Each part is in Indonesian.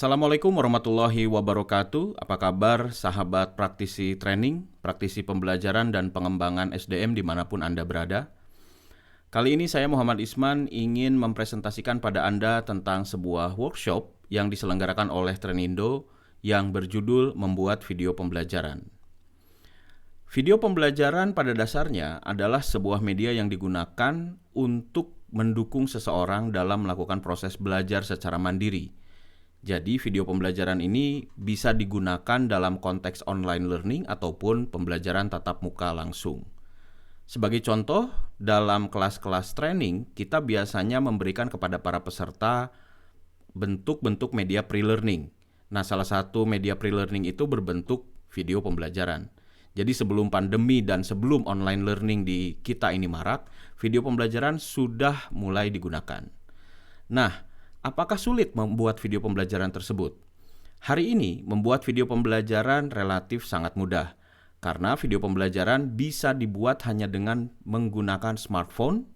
Assalamualaikum warahmatullahi wabarakatuh. Apa kabar sahabat praktisi training, praktisi pembelajaran dan pengembangan SDM dimanapun Anda berada? Kali ini saya Muhammad Isman ingin mempresentasikan pada Anda tentang sebuah workshop yang diselenggarakan oleh Trenindo yang berjudul Membuat Video Pembelajaran. Video pembelajaran pada dasarnya adalah sebuah media yang digunakan untuk mendukung seseorang dalam melakukan proses belajar secara mandiri. Jadi video pembelajaran ini bisa digunakan dalam konteks online learning ataupun pembelajaran tatap muka langsung. Sebagai contoh, dalam kelas-kelas training, kita biasanya memberikan kepada para peserta bentuk-bentuk media pre-learning. Nah, salah satu media pre-learning itu berbentuk video pembelajaran. Jadi sebelum pandemi dan sebelum online learning di kita ini marak, video pembelajaran sudah mulai digunakan. Nah, apakah sulit membuat video pembelajaran tersebut? Hari ini, membuat video pembelajaran relatif sangat mudah, karena video pembelajaran bisa dibuat hanya dengan menggunakan smartphone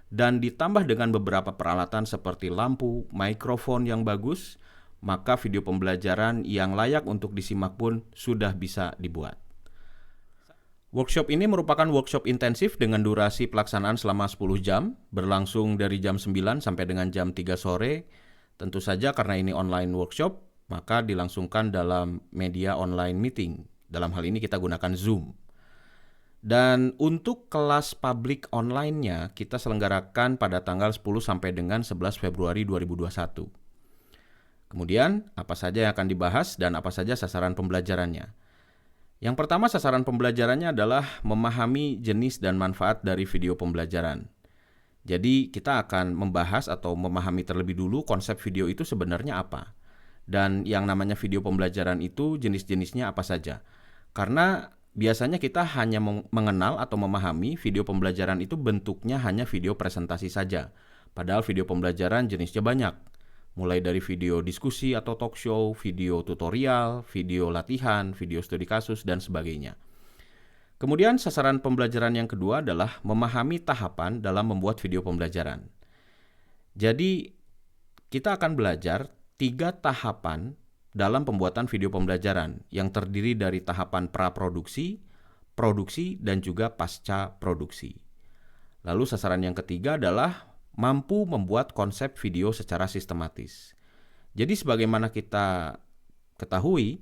dan ditambah dengan beberapa peralatan seperti lampu, mikrofon yang bagus, maka video pembelajaran yang layak untuk disimak pun sudah bisa dibuat. Workshop ini merupakan workshop intensif dengan durasi pelaksanaan selama 10 jam, berlangsung dari jam 9 sampai dengan jam 3 sore. Tentu saja karena ini online workshop, maka dilangsungkan dalam media online meeting. Dalam hal ini kita gunakan Zoom. Dan untuk kelas publik online-nya kita selenggarakan pada tanggal 10 sampai dengan 11 Februari 2021. Kemudian, apa saja yang akan dibahas dan apa saja sasaran pembelajarannya? Yang pertama, sasaran pembelajarannya adalah memahami jenis dan manfaat dari video pembelajaran. Jadi kita akan membahas atau memahami terlebih dulu konsep video itu sebenarnya apa. Dan yang namanya video pembelajaran itu jenis-jenisnya apa saja. Karena biasanya kita hanya mengenal atau memahami video pembelajaran itu bentuknya hanya video presentasi saja. Padahal video pembelajaran jenisnya banyak. Mulai dari video diskusi atau talk show, video tutorial, video latihan, video studi kasus, dan sebagainya. Kemudian sasaran pembelajaran yang kedua adalah memahami tahapan dalam membuat video pembelajaran. Jadi kita akan belajar 3 tahapan dalam pembuatan video pembelajaran yang terdiri dari tahapan praproduksi, produksi, dan juga pasca produksi. Lalu sasaran yang ketiga adalah mampu membuat konsep video secara sistematis. Jadi sebagaimana kita ketahui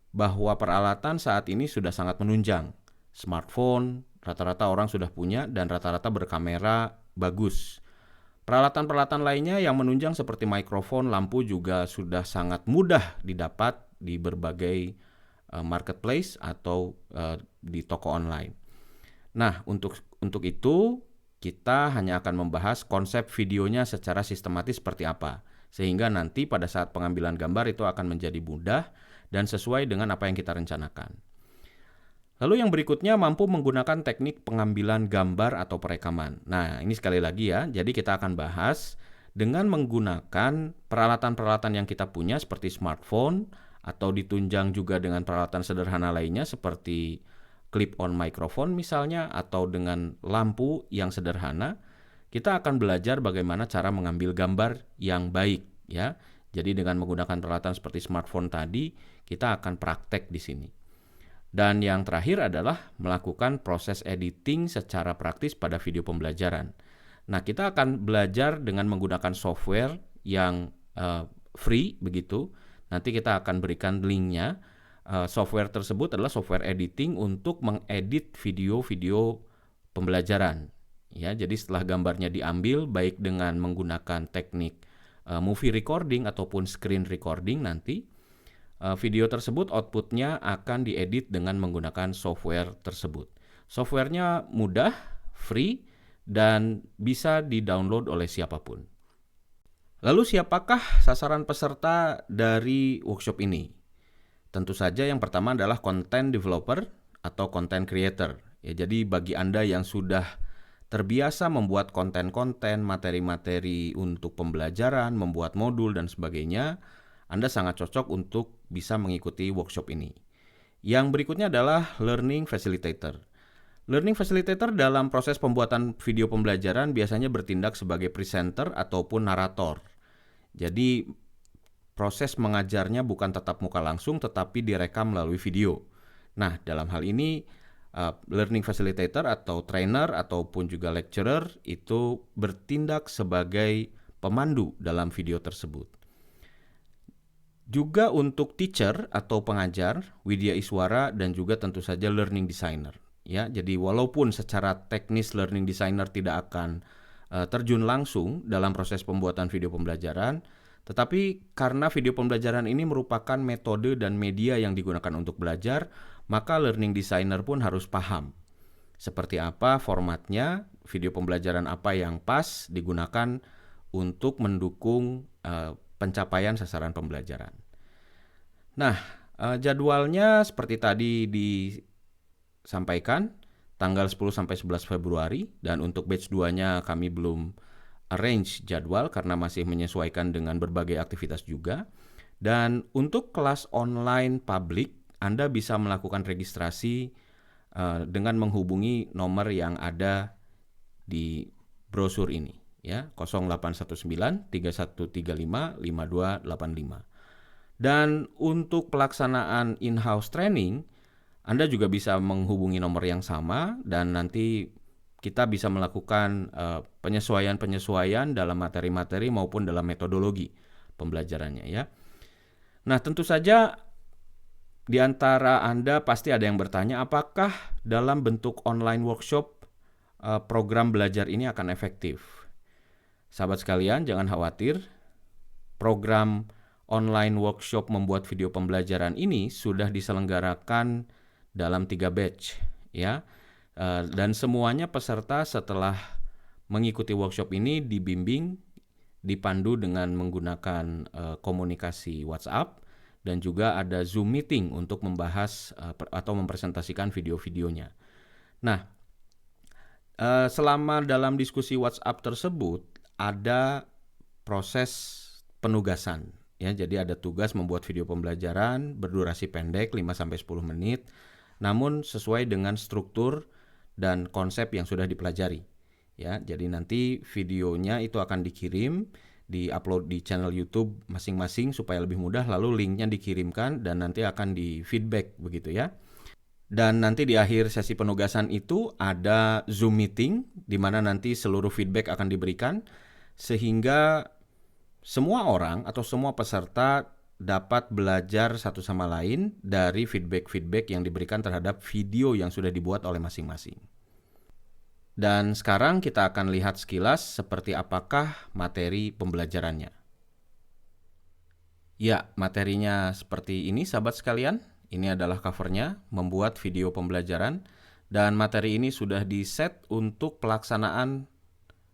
bahwa peralatan saat ini sudah sangat menunjang. Smartphone, rata-rata orang sudah punya dan rata-rata berkamera bagus. Peralatan-peralatan lainnya yang menunjang seperti mikrofon, lampu juga sudah sangat mudah didapat di berbagai marketplace atau di toko online. Nah, untuk itu kita hanya akan membahas konsep videonya secara sistematis seperti apa, sehingga nanti pada saat pengambilan gambar itu akan menjadi mudah dan sesuai dengan apa yang kita rencanakan. Lalu yang berikutnya mampu menggunakan teknik pengambilan gambar atau perekaman. Nah, ini sekali lagi ya, jadi kita akan bahas dengan menggunakan peralatan-peralatan yang kita punya seperti smartphone atau ditunjang juga dengan peralatan sederhana lainnya seperti clip-on microphone misalnya atau dengan lampu yang sederhana, kita akan belajar bagaimana cara mengambil gambar yang baik ya. Jadi dengan menggunakan peralatan seperti smartphone tadi, kita akan praktek di sini. Dan yang terakhir adalah melakukan proses editing secara praktis pada video pembelajaran. Nah, kita akan belajar dengan menggunakan software yang free begitu. Nanti kita akan berikan linknya. Software tersebut adalah software editing untuk mengedit video-video pembelajaran. Ya, jadi setelah gambarnya diambil baik dengan menggunakan teknik movie recording ataupun screen recording nanti, video tersebut outputnya akan diedit dengan menggunakan software tersebut. Softwarenya mudah, free, dan bisa di-download oleh siapapun. Lalu siapakah sasaran peserta dari workshop ini? Tentu saja yang pertama adalah content developer atau content creator. Ya, jadi bagi Anda yang sudah terbiasa membuat konten-konten, materi-materi untuk pembelajaran, membuat modul dan sebagainya, Anda sangat cocok untuk bisa mengikuti workshop ini. Yang berikutnya adalah learning facilitator. Learning facilitator dalam proses pembuatan video pembelajaran biasanya bertindak sebagai presenter ataupun narator. Jadi proses mengajarnya bukan tatap muka langsung tetapi direkam melalui video. Nah, dalam hal ini learning facilitator atau trainer ataupun juga lecturer itu bertindak sebagai pemandu dalam video tersebut. Juga untuk teacher atau pengajar, Widya Iswara dan juga tentu saja learning designer. Ya, jadi walaupun secara teknis learning designer tidak akan terjun langsung dalam proses pembuatan video pembelajaran, tetapi karena video pembelajaran ini merupakan metode dan media yang digunakan untuk belajar, maka learning designer pun harus paham seperti apa formatnya, video pembelajaran apa yang pas digunakan untuk mendukung pencapaian sasaran pembelajaran. Nah, jadwalnya seperti tadi disampaikan, tanggal 10 sampai 11 Februari, dan untuk batch 2-nya kami belum arrange jadwal karena masih menyesuaikan dengan berbagai aktivitas juga. Dan untuk kelas online publik, Anda bisa melakukan registrasi dengan menghubungi nomor yang ada di brosur ini, ya, 0819 3135 5285. Dan untuk pelaksanaan in-house training, Anda juga bisa menghubungi nomor yang sama dan nanti kita bisa melakukan penyesuaian-penyesuaian dalam materi-materi maupun dalam metodologi pembelajarannya, ya. Nah, tentu saja di antara Anda pasti ada yang bertanya, apakah dalam bentuk online workshop program belajar ini akan efektif? Sahabat sekalian, jangan khawatir. Program online workshop membuat video pembelajaran ini sudah diselenggarakan dalam 3 batch, ya. Dan semuanya peserta setelah mengikuti workshop ini dibimbing, dipandu dengan menggunakan komunikasi WhatsApp, dan juga ada Zoom meeting untuk membahas atau mempresentasikan video-videonya. Nah, selama dalam diskusi WhatsApp tersebut ada proses penugasan, ya. Jadi ada tugas membuat video pembelajaran berdurasi pendek 5-10 menit, namun sesuai dengan struktur dan konsep yang sudah dipelajari, ya. Jadi nanti videonya itu akan dikirim, di-upload di channel YouTube masing-masing supaya lebih mudah, lalu linknya dikirimkan dan nanti akan di-feedback begitu, ya. Dan nanti di akhir sesi penugasan itu ada Zoom meeting di mana nanti seluruh feedback akan diberikan sehingga semua orang atau semua peserta dapat belajar satu sama lain dari feedback-feedback yang diberikan terhadap video yang sudah dibuat oleh masing-masing. Dan sekarang kita akan lihat sekilas seperti apakah materi pembelajarannya. Ya, materinya seperti ini sahabat sekalian. Ini adalah covernya, membuat video pembelajaran. Dan materi ini sudah di-set untuk pelaksanaan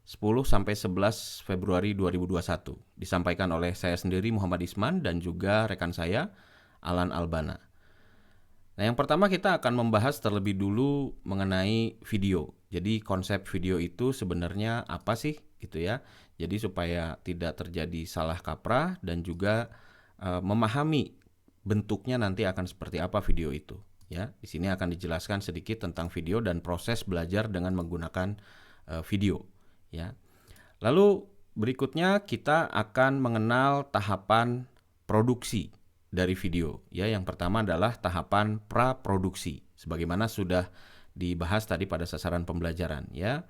10-11 Februari 2021. Disampaikan oleh saya sendiri Muhammad Isman dan juga rekan saya Alan Albana. Nah, yang pertama kita akan membahas terlebih dulu mengenai video. Jadi konsep video itu sebenarnya apa sih gitu, ya. Jadi supaya tidak terjadi salah kaprah dan juga memahami bentuknya nanti akan seperti apa video itu, ya. Di sini akan dijelaskan sedikit tentang video dan proses belajar dengan menggunakan video, ya. Lalu berikutnya kita akan mengenal tahapan produksi dari video, ya. Yang pertama adalah tahapan praproduksi, sebagaimana sudah dibahas tadi pada sasaran pembelajaran, ya.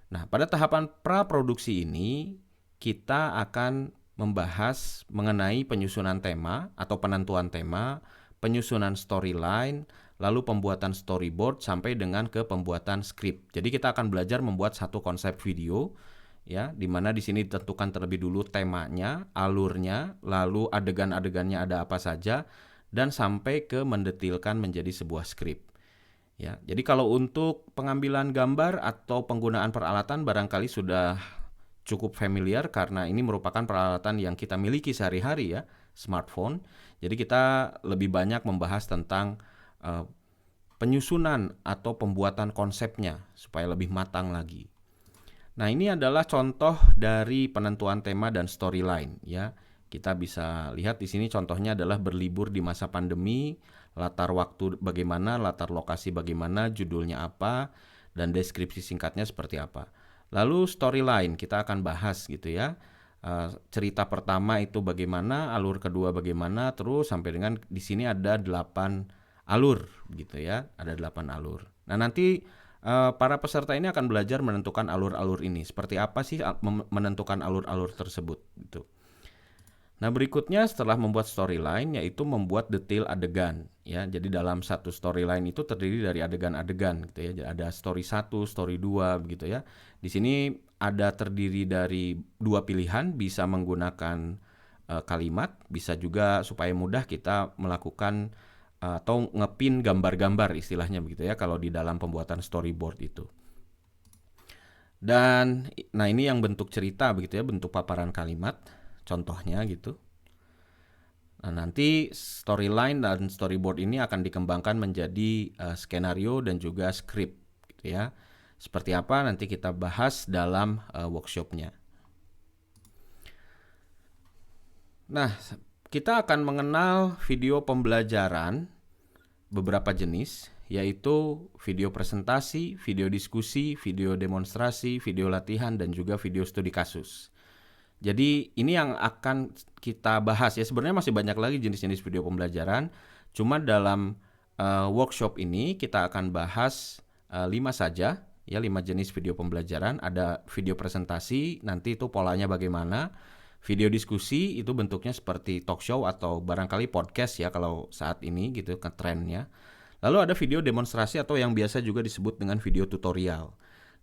Nah, pada tahapan praproduksi ini kita akan membahas mengenai penyusunan tema atau penentuan tema, penyusunan storyline, lalu pembuatan storyboard sampai dengan ke pembuatan skrip. Jadi kita akan belajar membuat satu konsep video, ya, di mana di sini ditentukan terlebih dulu temanya, alurnya, lalu adegan-adegannya ada apa saja, dan sampai ke mendetilkan menjadi sebuah skrip. Ya, jadi kalau untuk pengambilan gambar atau penggunaan peralatan barangkali sudah cukup familiar karena ini merupakan peralatan yang kita miliki sehari-hari, ya, smartphone. Jadi kita lebih banyak membahas tentang penyusunan atau pembuatan konsepnya supaya lebih matang lagi. Nah, ini adalah contoh dari penentuan tema dan storyline, ya. Kita bisa lihat di sini contohnya adalah berlibur di masa pandemi, latar waktu bagaimana, latar lokasi bagaimana, judulnya apa, dan deskripsi singkatnya seperti apa. Lalu storyline kita akan bahas gitu, ya. cerita pertama itu bagaimana, alur kedua bagaimana, terus sampai dengan di sini ada 8 alur gitu ya, ada 8 alur. Nah, nanti para peserta ini akan belajar menentukan alur-alur ini. Seperti apa sih menentukan alur-alur tersebut gitu. Nah, berikutnya setelah membuat storyline yaitu membuat detail adegan ya. Jadi dalam satu storyline itu terdiri dari adegan-adegan gitu ya. Ada story 1, story 2 begitu ya. Di sini ada terdiri dari 2 pilihan, bisa menggunakan kalimat, bisa juga supaya mudah kita melakukan atau ngepin gambar-gambar istilahnya begitu ya kalau di dalam pembuatan storyboard itu. Dan nah ini yang bentuk cerita begitu ya, bentuk paparan kalimat. Contohnya gitu. Nah, nanti storyline dan storyboard ini akan dikembangkan menjadi skenario dan juga skrip gitu ya. Seperti apa nanti kita bahas dalam workshopnya. Nah, kita akan mengenal video pembelajaran beberapa jenis, yaitu video presentasi, video diskusi, video demonstrasi, video latihan, dan juga video studi kasus. Jadi ini yang akan kita bahas ya. Sebenarnya masih banyak lagi jenis-jenis video pembelajaran. Cuma dalam workshop ini kita akan bahas 5 saja ya, 5 jenis video pembelajaran. Ada video presentasi, nanti itu polanya bagaimana. Video diskusi itu bentuknya seperti talk show atau barangkali podcast ya kalau saat ini gitu ke trennya. Lalu ada video demonstrasi atau yang biasa juga disebut dengan video tutorial.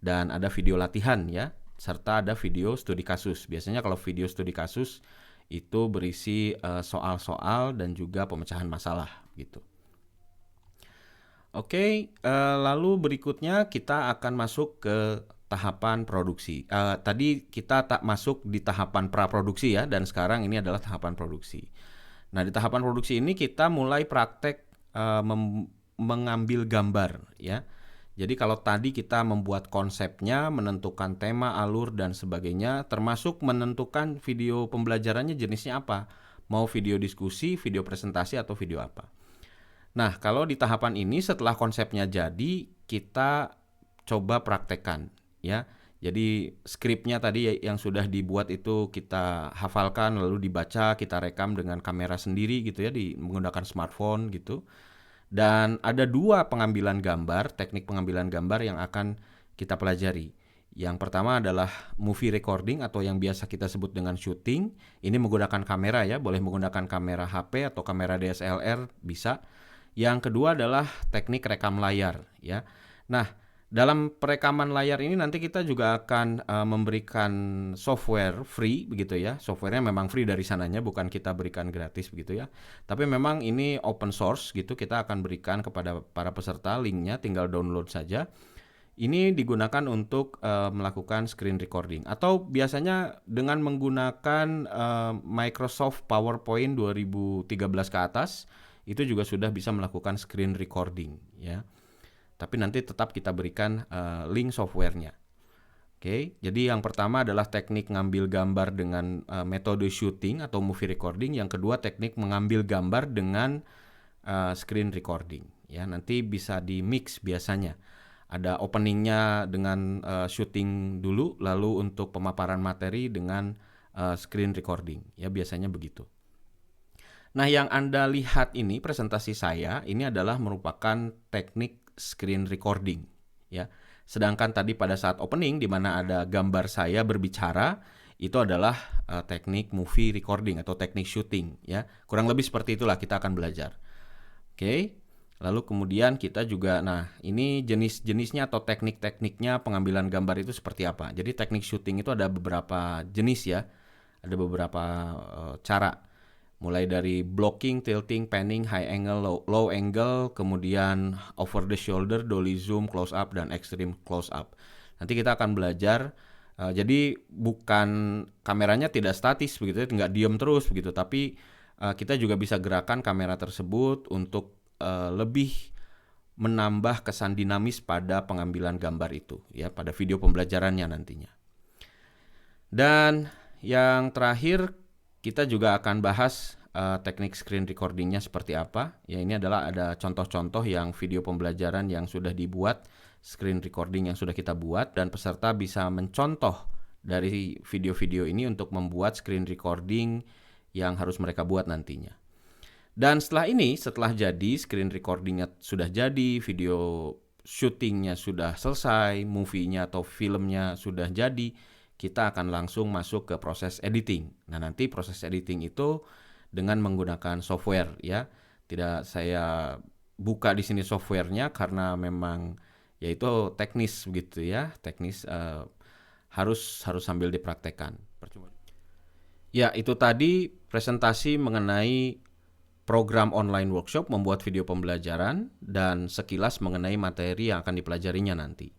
Dan ada video latihan ya, serta ada video studi kasus. Biasanya kalau video studi kasus itu berisi soal-soal dan juga pemecahan masalah gitu. Oke, lalu berikutnya kita akan masuk ke tahapan produksi. Tadi kita tak masuk di tahapan praproduksi ya, dan sekarang ini adalah tahapan produksi. Nah, di tahapan produksi ini kita mulai praktek mengambil gambar ya. Jadi kalau tadi kita membuat konsepnya, menentukan tema, alur, dan sebagainya, termasuk menentukan video pembelajarannya jenisnya apa. Mau video diskusi, video presentasi, atau video apa. Nah, kalau di tahapan ini setelah konsepnya jadi, kita coba praktekkan ya. Jadi skripnya tadi yang sudah dibuat itu kita hafalkan, lalu dibaca, kita rekam dengan kamera sendiri gitu ya, menggunakan smartphone gitu. Dan ada 2 pengambilan gambar, teknik pengambilan gambar yang akan kita pelajari. Yang pertama adalah movie recording atau yang biasa kita sebut dengan shooting. Ini menggunakan kamera ya, boleh menggunakan kamera HP atau kamera DSLR bisa. Yang kedua adalah teknik rekam layar ya. Nah, dalam perekaman layar ini nanti kita juga akan memberikan software free begitu ya. Softwarenya memang free dari sananya, bukan kita berikan gratis begitu ya. Tapi memang ini open source gitu, kita akan berikan kepada para peserta linknya, tinggal download saja. Ini digunakan untuk melakukan screen recording atau biasanya dengan menggunakan Microsoft PowerPoint 2013 ke atas itu juga sudah bisa melakukan screen recording ya. Tapi nanti tetap kita berikan link softwarenya. Oke, jadi yang pertama adalah teknik ngambil gambar dengan metode shooting atau movie recording. Yang kedua teknik mengambil gambar dengan screen recording. Ya, nanti bisa di mix biasanya. Ada openingnya dengan shooting dulu, lalu untuk pemaparan materi dengan screen recording. Ya, biasanya begitu. Nah, yang Anda lihat ini presentasi saya ini adalah merupakan teknik screen recording ya. Sedangkan tadi pada saat opening di mana ada gambar saya berbicara itu adalah teknik movie recording atau teknik shooting ya. Kurang lebih seperti itulah kita akan belajar. Oke. Lalu kemudian kita juga ini jenis-jenisnya atau teknik-tekniknya pengambilan gambar itu seperti apa. Jadi teknik shooting itu ada beberapa jenis ya. Ada beberapa cara. Mulai dari blocking, tilting, panning, high angle, low angle, kemudian over the shoulder, dolly zoom, close up, dan extreme close up. Nanti kita akan belajar, jadi bukan kameranya tidak statis begitu, nggak diem terus begitu, tapi kita juga bisa gerakan kamera tersebut untuk lebih menambah kesan dinamis pada pengambilan gambar itu, ya pada video pembelajarannya nantinya. Dan yang terakhir kita juga akan bahas teknik screen recordingnya seperti apa. Ya, ini adalah ada contoh-contoh yang video pembelajaran yang sudah dibuat, screen recording yang sudah kita buat, dan peserta bisa mencontoh dari video-video ini untuk membuat screen recording yang harus mereka buat nantinya. Dan setelah jadi, screen recordingnya sudah jadi, video syutingnya sudah selesai, movie-nya atau filmnya sudah jadi, kita akan langsung masuk ke proses editing. Nah, nanti proses editing itu dengan menggunakan software ya. Tidak saya buka di sini softwarenya karena memang yaitu teknis begitu ya, teknis harus sambil dipraktekkan. Ya, itu tadi presentasi mengenai program online workshop membuat video pembelajaran dan sekilas mengenai materi yang akan dipelajarinya nanti.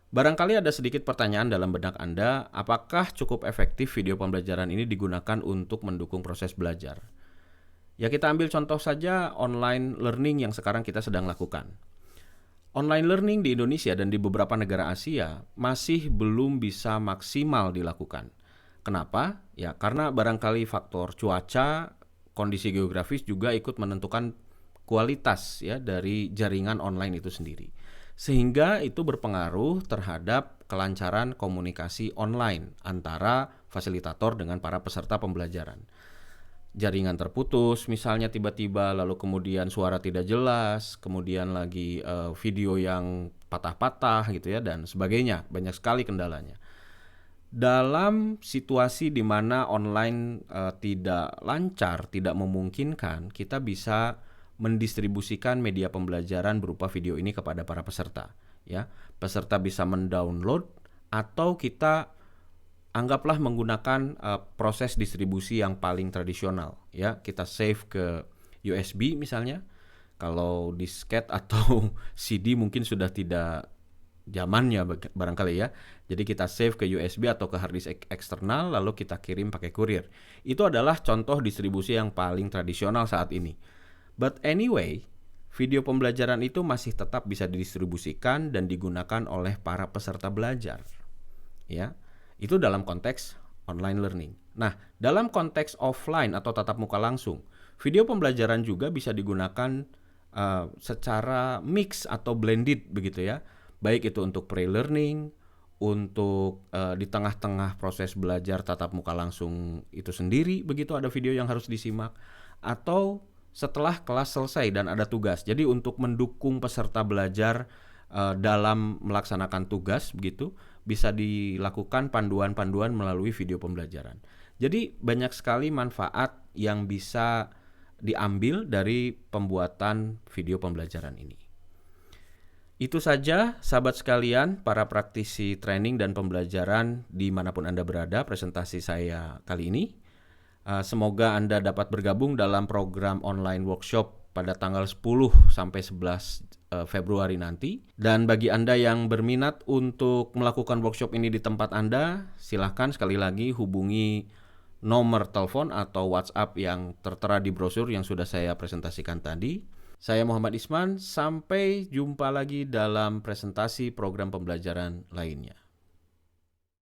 Barangkali ada sedikit pertanyaan dalam benak Anda, apakah cukup efektif video pembelajaran ini digunakan untuk mendukung proses belajar? Ya, kita ambil contoh saja online learning yang sekarang kita sedang lakukan. Online learning di Indonesia dan di beberapa negara Asia masih belum bisa maksimal dilakukan. Kenapa? Ya, karena barangkali faktor cuaca, kondisi geografis juga ikut menentukan kualitas ya dari jaringan online itu sendiri. Sehingga itu berpengaruh terhadap kelancaran komunikasi online antara fasilitator dengan para peserta pembelajaran. Jaringan terputus misalnya tiba-tiba, lalu kemudian suara tidak jelas, kemudian lagi video yang patah-patah gitu ya, dan sebagainya. Banyak sekali kendalanya. Dalam situasi di mana online tidak lancar, tidak memungkinkan, kita bisa mendistribusikan media pembelajaran berupa video ini kepada para peserta. Ya, peserta bisa mendownload atau kita anggaplah menggunakan proses distribusi yang paling tradisional. Ya, kita save ke USB misalnya. Kalau disket atau CD mungkin sudah tidak zamannya barangkali ya. Jadi kita save ke USB atau ke hard disk eksternal lalu kita kirim pakai kurir. Itu adalah contoh distribusi yang paling tradisional saat ini. But anyway, video pembelajaran itu masih tetap bisa didistribusikan dan digunakan oleh para peserta belajar. Ya, itu dalam konteks online learning. Nah, dalam konteks offline atau tatap muka langsung, video pembelajaran juga bisa digunakan secara mix atau blended begitu ya. Baik itu untuk pre-learning, untuk di tengah-tengah proses belajar tatap muka langsung itu sendiri, begitu ada video yang harus disimak, atau setelah kelas selesai dan ada tugas. Jadi untuk mendukung peserta belajar dalam melaksanakan tugas begitu, bisa dilakukan panduan-panduan melalui video pembelajaran. Jadi banyak sekali manfaat yang bisa diambil dari pembuatan video pembelajaran ini. Itu saja sahabat sekalian, para praktisi training dan pembelajaran dimanapun Anda berada, presentasi saya kali ini. Semoga Anda dapat bergabung dalam program online workshop pada tanggal 10 sampai 11 Februari nanti. Dan bagi Anda yang berminat untuk melakukan workshop ini di tempat Anda, silahkan sekali lagi hubungi nomor telepon atau WhatsApp yang tertera di brosur yang sudah saya presentasikan tadi. Saya Muhammad Isman, sampai jumpa lagi dalam presentasi program pembelajaran lainnya.